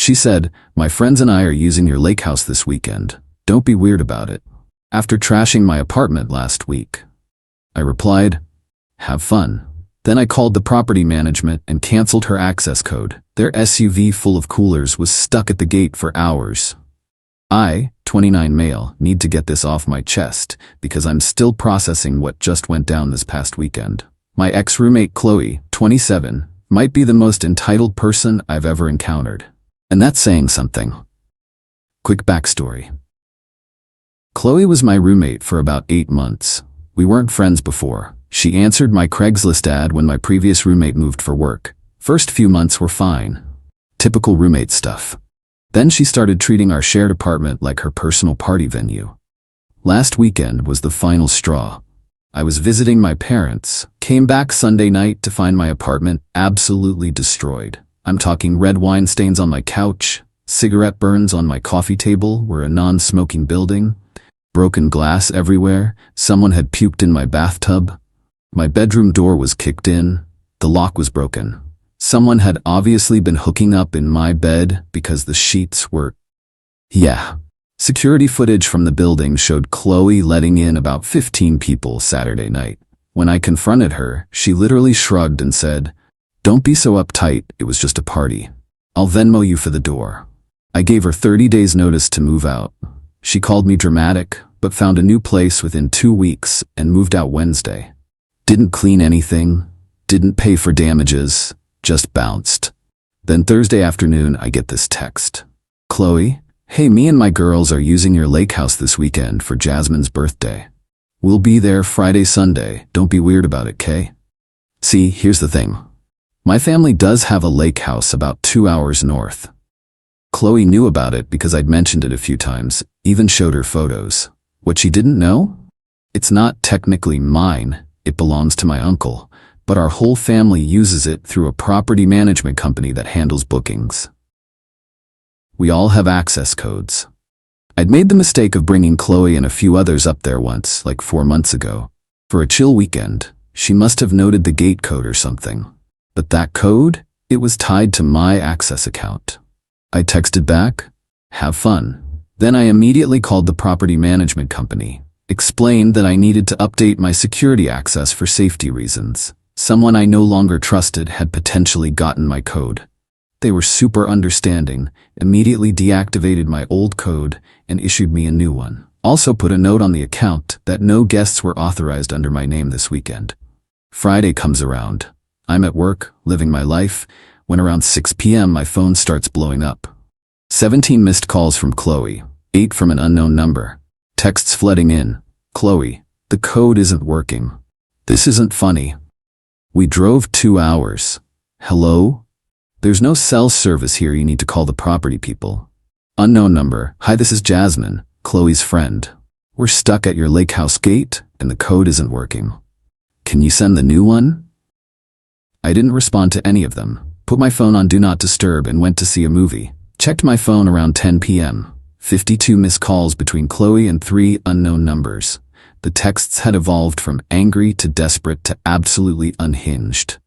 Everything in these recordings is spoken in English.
She said, "My friends and I are using your lake house this weekend. Don't be weird about it." After trashing my apartment last week. I replied, "Have fun." Then I called the property management and canceled her access code. Their SUV full of coolers was stuck at the gate for hours. I, 29 male, need to get this off my chest because I'm still processing what just went down this past weekend. My ex-roommate Qley, 27, might be the most entitled person I've ever encountered. And that's saying something. Quick backstory. Qley was my roommate for about 8 months. We weren't friends before. She answered my Craigslist ad when my previous roommate moved for work. First few months were fine. Typical roommate stuff. Then she started treating our shared apartment like her personal party venue. Last weekend was the final straw. I was visiting my parents, came back Sunday night to find my apartment absolutely destroyed. I'm talking red wine stains on my couch, cigarette burns on my coffee table. We're a non-smoking building, broken glass everywhere, someone had puked in my bathtub. My bedroom door was kicked in, the lock was broken. Someone had obviously been hooking up in my bed because the sheets were... Yeah. Security footage from the building showed Qley letting in about 15 people Saturday night. When I confronted her, she literally shrugged and said, "Don't be so uptight, it was just a party. I'll Venmo you for the door." I gave her 30 days notice to move out. She called me dramatic, but found a new place within 2 weeks and moved out Wednesday. Didn't clean anything, didn't pay for damages, just bounced. Then Thursday afternoon I get this text. "Qley, hey, me and my girls are using your lake house this weekend for Jasmine's birthday. We'll be there Friday, Sunday, don't be weird about it, Kay?" See, here's the thing. My family does have a lake house about 2 hours north. Qley knew about it because I'd mentioned it a few times, even showed her photos. What she didn't know? It's not technically mine, it belongs to my uncle, but our whole family uses it through a property management company that handles bookings. We all have access codes. I'd made the mistake of bringing Qley and a few others up there once, like 4 months ago. For a chill weekend, she must have noted the gate code or something. But that code, it was tied to my access account. I texted back, "Have fun." Then I immediately called the property management company, explained that I needed to update my security access for safety reasons. Someone I no longer trusted had potentially gotten my code. They were super understanding, immediately deactivated my old code and issued me a new one. Also put a note on the account that no guests were authorized under my name this weekend. Friday comes around. I'm at work, living my life, when around 6 p.m. my phone starts blowing up. 17 missed calls from Qley, 8 from an unknown number. Texts flooding in. "Qley, the code isn't working. This isn't funny. We drove 2 hours. Hello? There's no cell service here, you need to call the property people." Unknown number. "Hi, this is Jasmine, Qley's friend. We're stuck at your lake house gate and the code isn't working. Can you send the new one?" I didn't respond to any of them. Put my phone on Do Not Disturb and went to see a movie. Checked my phone around 10 p.m. 52 missed calls between Qley and 3 unknown numbers. The texts had evolved from angry to desperate to absolutely unhinged.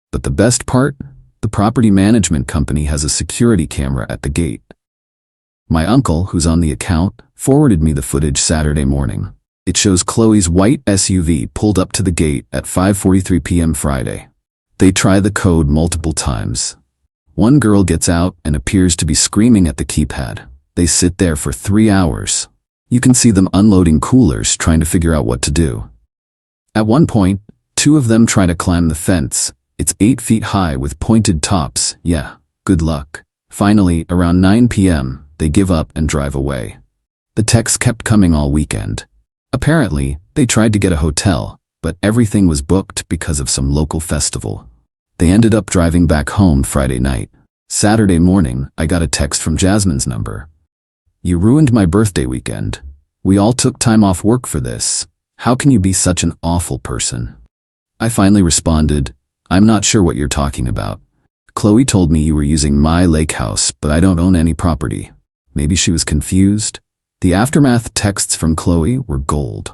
But the best part? The property management company has a security camera at the gate. My uncle, who's on the account, forwarded me the footage Saturday morning. It shows Qley's white SUV pulled up to the gate at 5:43 p.m. Friday. They try the code multiple times. One girl gets out and appears to be screaming at the keypad. They sit there for 3 hours. You can see them unloading coolers trying to figure out what to do. At one point, 2 of them try to climb the fence. It's 8 feet high with pointed tops. Yeah, good luck. Finally, around 9 p.m., they give up and drive away. The texts kept coming all weekend. Apparently, they tried to get a hotel, but everything was booked because of some local festival. They ended up driving back home Friday night. Saturday morning, I got a text from Jasmine's number. "You ruined my birthday weekend. We all took time off work for this. How can you be such an awful person?" I finally responded, "I'm not sure what you're talking about. Qley told me you were using my lake house, but I don't own any property." Maybe she was confused. The aftermath texts from Qley were gold.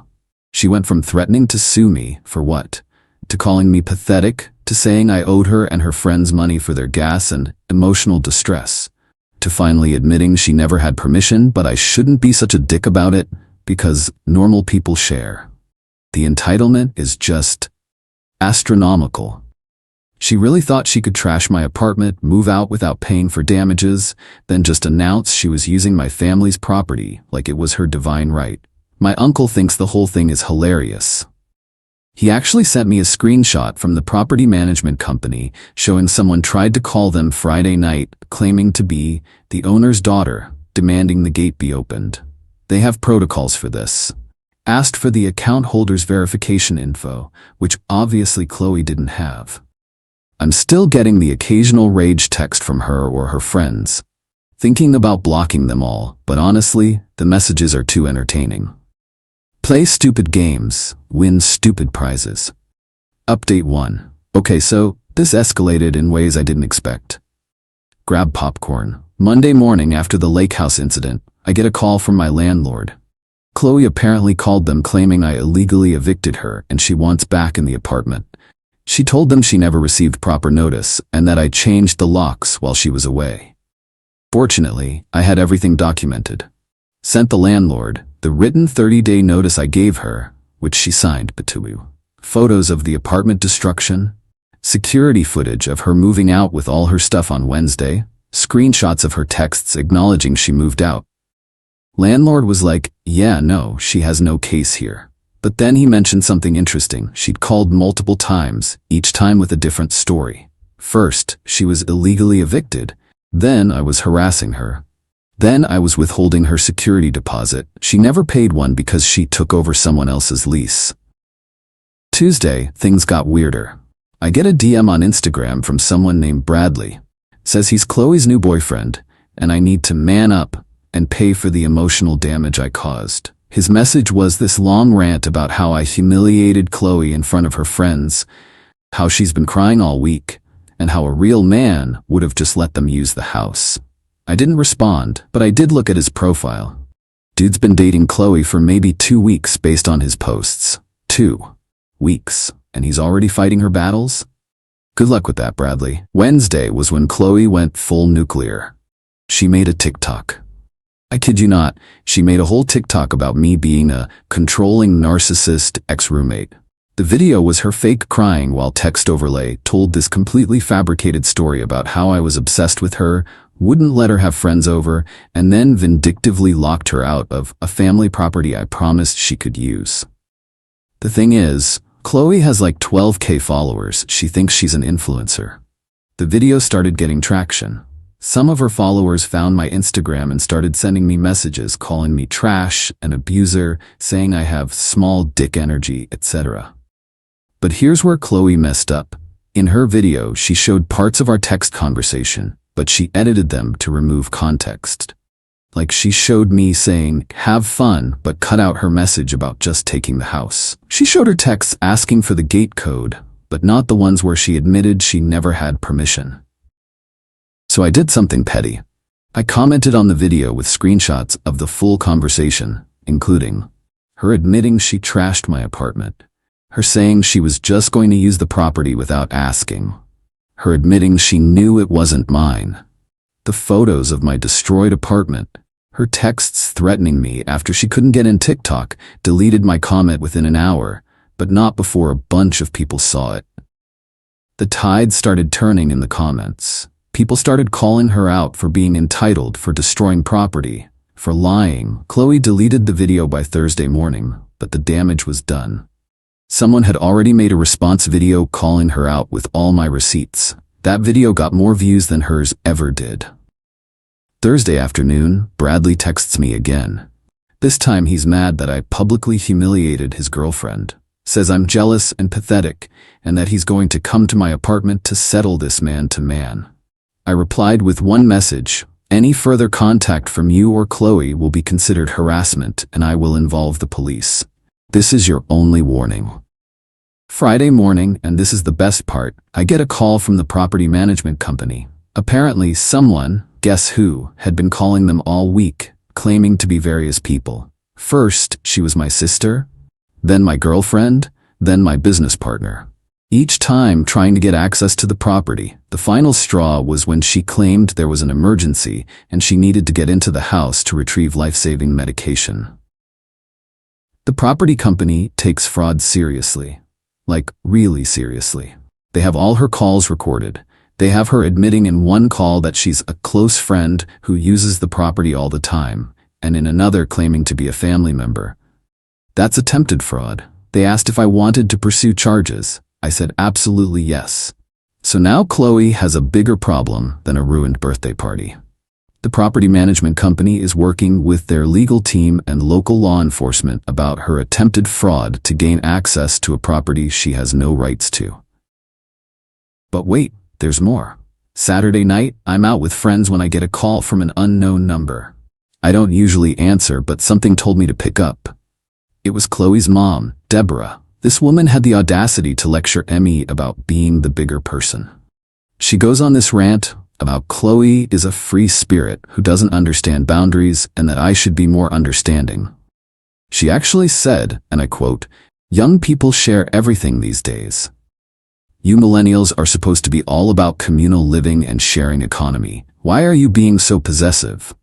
She went from threatening to sue me for what? To calling me pathetic, to saying I owed her and her friends money for their gas and emotional distress. to finally admitting she never had permission, but I shouldn't be such a dick about it because normal people share. The entitlement is just astronomical. She really thought she could trash my apartment, move out without paying for damages, then just announce she was using my family's property like it was her divine right. My uncle thinks the whole thing is hilarious. He actually sent me a screenshot from the property management company showing someone tried to call them Friday night, claiming to be the owner's daughter, demanding the gate be opened. They have protocols for this. Asked for the account holder's verification info, which obviously Qley didn't have. I'm still getting the occasional rage text from her or her friends. Thinking about blocking them all, but honestly, the messages are too entertaining. Play stupid games, win stupid prizes. Update 1. Okay, so this escalated in ways I didn't expect. Grab popcorn. Monday morning after the lake house incident, I get a call from my landlord. Qley apparently called them claiming I illegally evicted her and she wants back in the apartment. She told them she never received proper notice and that I changed the locks while she was away. Fortunately, I had everything documented. Sent the landlord the written 30-day notice I gave her, which she signed, photos of the apartment destruction, security footage of her moving out with all her stuff on Wednesday, screenshots of her texts acknowledging she moved out. Landlord was like, yeah, no, she has no case here. But then he mentioned something interesting. She'd called multiple times, each time with a different story. First, she was illegally evicted. Then I was harassing her. Then I was withholding her security deposit. She never paid one because she took over someone else's lease. Tuesday, things got weirder. I get a DM on Instagram from someone named Bradley. Says he's Qley's new boyfriend, and I need to man up and pay for the emotional damage I caused. His message was this long rant about how I humiliated Qley in front of her friends, how she's been crying all week, and how a real man would have just let them use the house. I didn't respond, but I did look at his profile. Dude's been dating Qley for maybe 2 weeks based on his posts. 2 weeks, and he's already fighting her battles? Good luck with that, Bradley. Wednesday was when Qley went full nuclear. She made a TikTok. I kid you not, she made a whole TikTok about me being a controlling narcissist ex-roommate. The video was her fake crying while text overlay told this completely fabricated story about how I was obsessed with her, wouldn't let her have friends over, and then vindictively locked her out of a family property I promised she could use. The thing is, Qley has like 12K followers. She thinks she's an influencer. The video started getting traction. Some of her followers found my Instagram and started sending me messages calling me trash, an abuser, saying I have small dick energy, etc. But here's where Qley messed up. In her video, she showed parts of our text conversation, but she edited them to remove context. Like she showed me saying, have fun, but cut out her message about just taking the house. She showed her texts asking for the gate code, but not the ones where she admitted she never had permission. So I did something petty. I commented on the video with screenshots of the full conversation, including her admitting she trashed my apartment, her saying she was just going to use the property without asking, her admitting she knew it wasn't mine, the photos of my destroyed apartment, her texts threatening me after she couldn't get in TikTok, deleted my comment within an hour, but not before a bunch of people saw it. The tide started turning in the comments. People started calling her out for being entitled, for destroying property, for lying. Qley deleted the video by Thursday morning, but the damage was done. Someone had already made a response video calling her out with all my receipts. That video got more views than hers ever did. Thursday afternoon, Bradley texts me again. This time he's mad that I publicly humiliated his girlfriend, says I'm jealous and pathetic, and that he's going to come to my apartment to settle this man to man. I replied with one message: any further contact from you or Qley will be considered harassment and I will involve the police. This is your only warning. Friday morning, and this is the best part, I get a call from the property management company. Apparently someone, guess who, had been calling them all week, claiming to be various people. First, she was my sister, then my girlfriend, then my business partner. Each time trying to get access to the property. The final straw was when she claimed there was an emergency and she needed to get into the house to retrieve life-saving medication. The property company takes fraud seriously. Like, really seriously. They have all her calls recorded. They have her admitting in one call that she's a close friend who uses the property all the time, and in another claiming to be a family member. That's attempted fraud. They asked if I wanted to pursue charges. I said absolutely yes. So now Qley has a bigger problem than a ruined birthday party. The property management company is working with their legal team and local law enforcement about her attempted fraud to gain access to a property she has no rights to. But wait, there's more. Saturday night, I'm out with friends when I get a call from an unknown number. I don't usually answer, but something told me to pick up. It was Qley's mom, Deborah. This woman had the audacity to lecture Emmy about being the bigger person. She goes on this rant about Qley is a free spirit who doesn't understand boundaries and that I should be more understanding. She actually said, and I quote, "Young people share everything these days. You millennials are supposed to be all about communal living and sharing economy. Why are you being so possessive?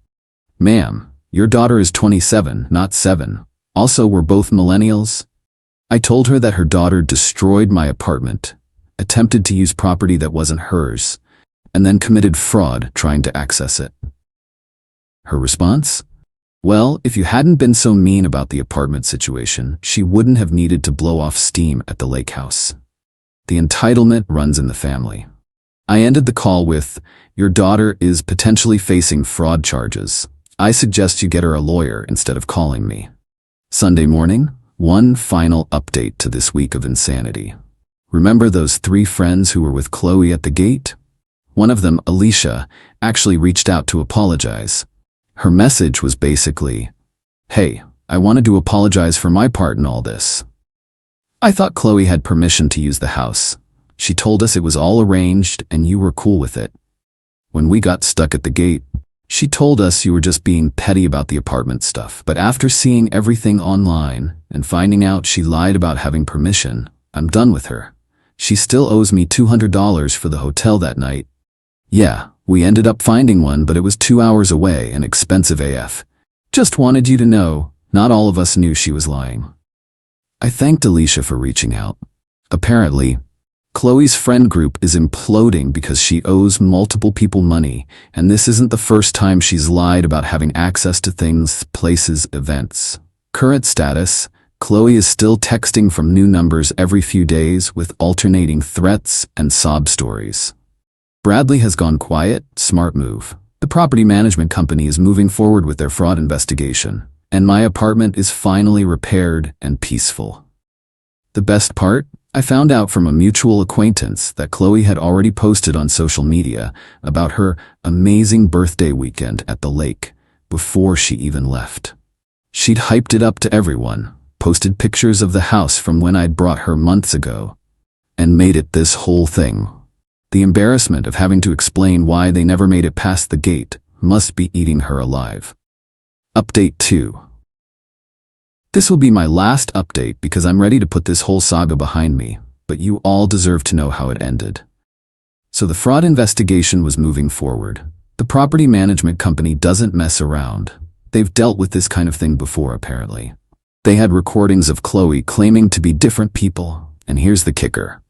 Ma'am, your daughter is 27, not 7. Also, we're both millennials." I told her that her daughter destroyed my apartment, attempted to use property that wasn't hers, and then committed fraud trying to access it. Her response? Well, if you hadn't been so mean about the apartment situation, she wouldn't have needed to blow off steam at the lake house. The entitlement runs in the family. I ended the call with, "Your daughter is potentially facing fraud charges. I suggest you get her a lawyer instead of calling me." Sunday morning, one final update to this week of insanity. Remember those 3 friends who were with Qley at the gate? One of them, Alicia, actually reached out to apologize. Her message was basically, "Hey, I wanted to apologize for my part in all this. I thought Qley had permission to use the house. She told us it was all arranged and you were cool with it. When we got stuck at the gate, she told us you were just being petty about the apartment stuff. But after seeing everything online and finding out she lied about having permission, I'm done with her. She still owes me $200 for the hotel that night. Yeah, we ended up finding one, but it was 2 hours away and expensive AF. Just wanted you to know, not all of us knew she was lying." I thanked Alicia for reaching out. Apparently, Qley's friend group is imploding because she owes multiple people money, and this isn't the first time she's lied about having access to things, places, events. Current status, Qley is still texting from new numbers every few days with alternating threats and sob stories. Bradley has gone quiet, smart move. The property management company is moving forward with their fraud investigation, and my apartment is finally repaired and peaceful. The best part? I found out from a mutual acquaintance that Qley had already posted on social media about her amazing birthday weekend at the lake before she even left. She'd hyped it up to everyone, posted pictures of the house from when I'd brought her months ago, and made it this whole thing. The embarrassment of having to explain why they never made it past the gate must be eating her alive. Update 2. This will be my last update because I'm ready to put this whole saga behind me, but you all deserve to know how it ended. So the fraud investigation was moving forward. The property management company doesn't mess around. They've dealt with this kind of thing before, apparently. They had recordings of Qley claiming to be different people, and here's the kicker.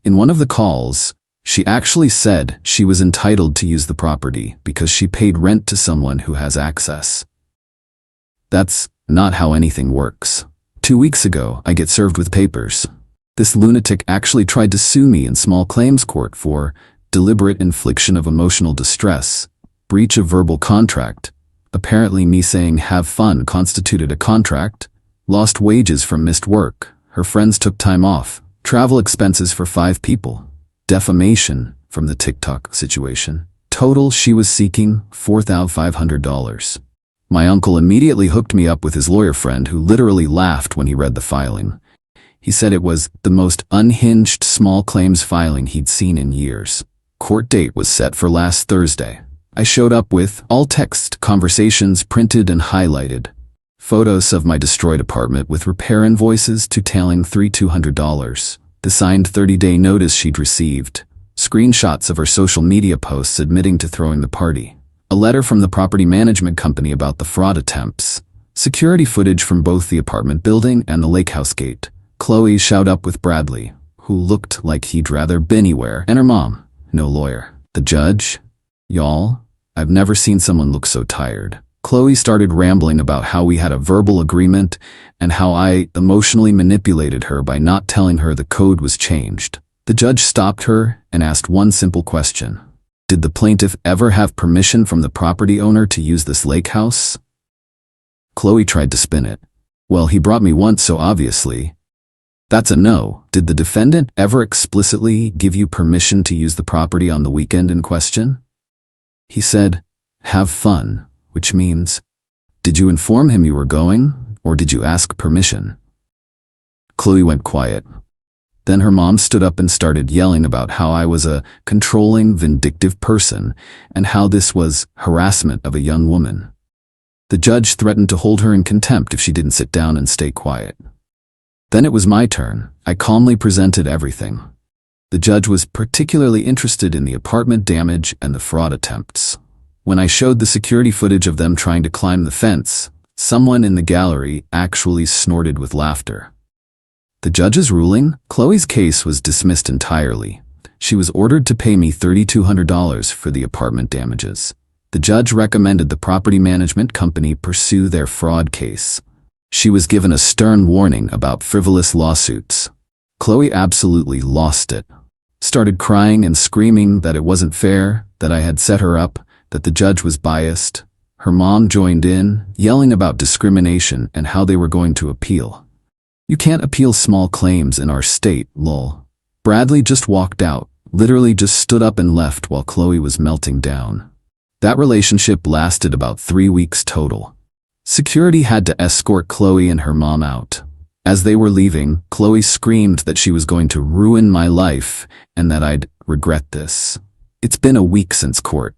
In one of the calls, she actually said she was entitled to use the property because she paid rent to someone who has access. That's not how anything works. 2 weeks ago, I get served with papers. This lunatic actually tried to sue me in small claims court for deliberate infliction of emotional distress, breach of verbal contract. Apparently me saying "have fun" constituted a contract, lost wages from missed work, her friends took time off, travel expenses for 5 people, defamation from the TikTok situation. Total, she was seeking $4,500. My uncle immediately hooked me up with his lawyer friend who literally laughed when he read the filing. He said it was the most unhinged small claims filing he'd seen in years. Court date was set for last Thursday. I showed up with all text conversations printed and highlighted, photos of my destroyed apartment with repair invoices totaling $3,200, the signed 30-day notice she'd received, screenshots of her social media posts admitting to throwing the party, a letter from the property management company about the fraud attempts, security footage from both the apartment building and the lake house gate. Qley showed up with Bradley, who looked like he'd rather been anywhere, and her mom, no lawyer. The judge? Y'all, I've never seen someone look so tired. Qley started rambling about how we had a verbal agreement and how I emotionally manipulated her by not telling her the code was changed. The judge stopped her and asked one simple question. Did the plaintiff ever have permission from the property owner to use this lake house? Qley tried to spin it. Well, he brought me once, so obviously. That's a no. Did the defendant ever explicitly give you permission to use the property on the weekend in question? He said, have fun, which means, did you inform him you were going, or did you ask permission? Qley went quiet. Then her mom stood up and started yelling about how I was a controlling, vindictive person and how this was harassment of a young woman. The judge threatened to hold her in contempt if she didn't sit down and stay quiet. Then it was my turn. I calmly presented everything. The judge was particularly interested in the apartment damage and the fraud attempts. When I showed the security footage of them trying to climb the fence, someone in the gallery actually snorted with laughter. The judge's ruling? Qley's case was dismissed entirely. She was ordered to pay me $3,200 for the apartment damages. The judge recommended the property management company pursue their fraud case. She was given a stern warning about frivolous lawsuits. Qley absolutely lost it. Started crying and screaming that it wasn't fair, that I had set her up, that the judge was biased. Her mom joined in, yelling about discrimination and how they were going to appeal. You can't appeal small claims in our state, lol. Bradley just walked out, literally just stood up and left while Qley was melting down. That relationship lasted about 3 weeks total. Security had to escort Qley and her mom out. As they were leaving, Qley screamed that she was going to ruin my life and that I'd regret this. It's been a week since court.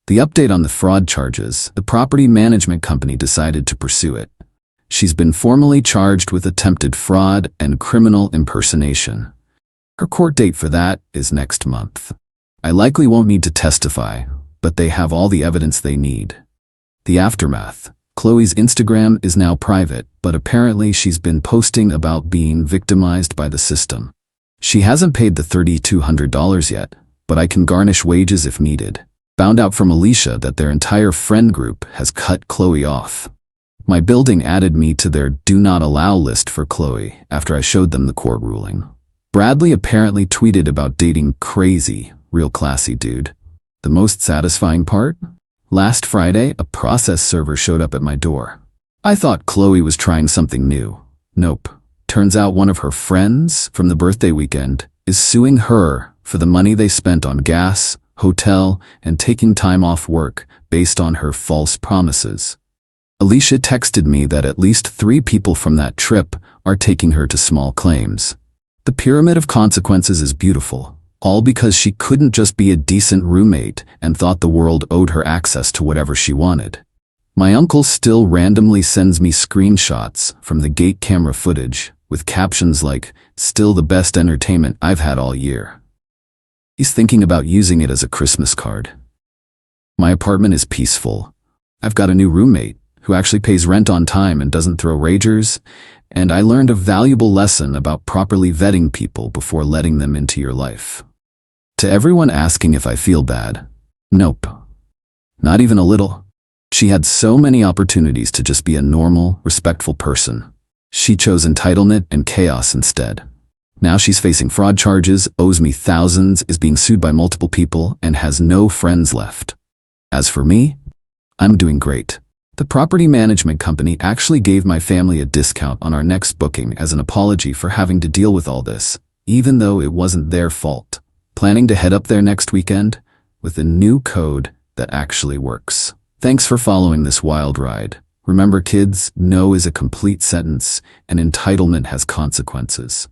The update on the fraud charges, the property management company decided to pursue it. She's been formally charged with attempted fraud and criminal impersonation. Her court date for that is next month. I likely won't need to testify, but they have all the evidence they need. The aftermath. Qley's Instagram is now private, but apparently she's been posting about being victimized by the system. She hasn't paid the $3,200 yet, but I can garnish wages if needed. Found out from Alicia that their entire friend group has cut Qley off. My building added me to their do not allow list for Qley after I showed them the court ruling. Bradley apparently tweeted about dating crazy, real classy dude. The most satisfying part? Last Friday, a process server showed up at my door. I thought Qley was trying something new. Nope. Turns out one of her friends from the birthday weekend is suing her for the money they spent on gas, hotel, and taking time off work based on her false promises. Alicia texted me that at least 3 people from that trip are taking her to small claims. The pyramid of consequences is beautiful, all because she couldn't just be a decent roommate and thought the world owed her access to whatever she wanted. My uncle still randomly sends me screenshots from the gate camera footage with captions like, "Still the best entertainment I've had all year." He's thinking about using it as a Christmas card. My apartment is peaceful. I've got a new roommate who actually pays rent on time and doesn't throw ragers, and I learned a valuable lesson about properly vetting people before letting them into your life. To everyone asking if I feel bad, nope. Not even a little. She had so many opportunities to just be a normal, respectful person. She chose entitlement and chaos instead. Now she's facing fraud charges, owes me thousands, is being sued by multiple people, and has no friends left. As for me, I'm doing great. The property management company actually gave my family a discount on our next booking as an apology for having to deal with all this, even though it wasn't their fault. Planning to head up there next weekend with a new code that actually works. Thanks for following this wild ride. Remember kids, no is a complete sentence and entitlement has consequences.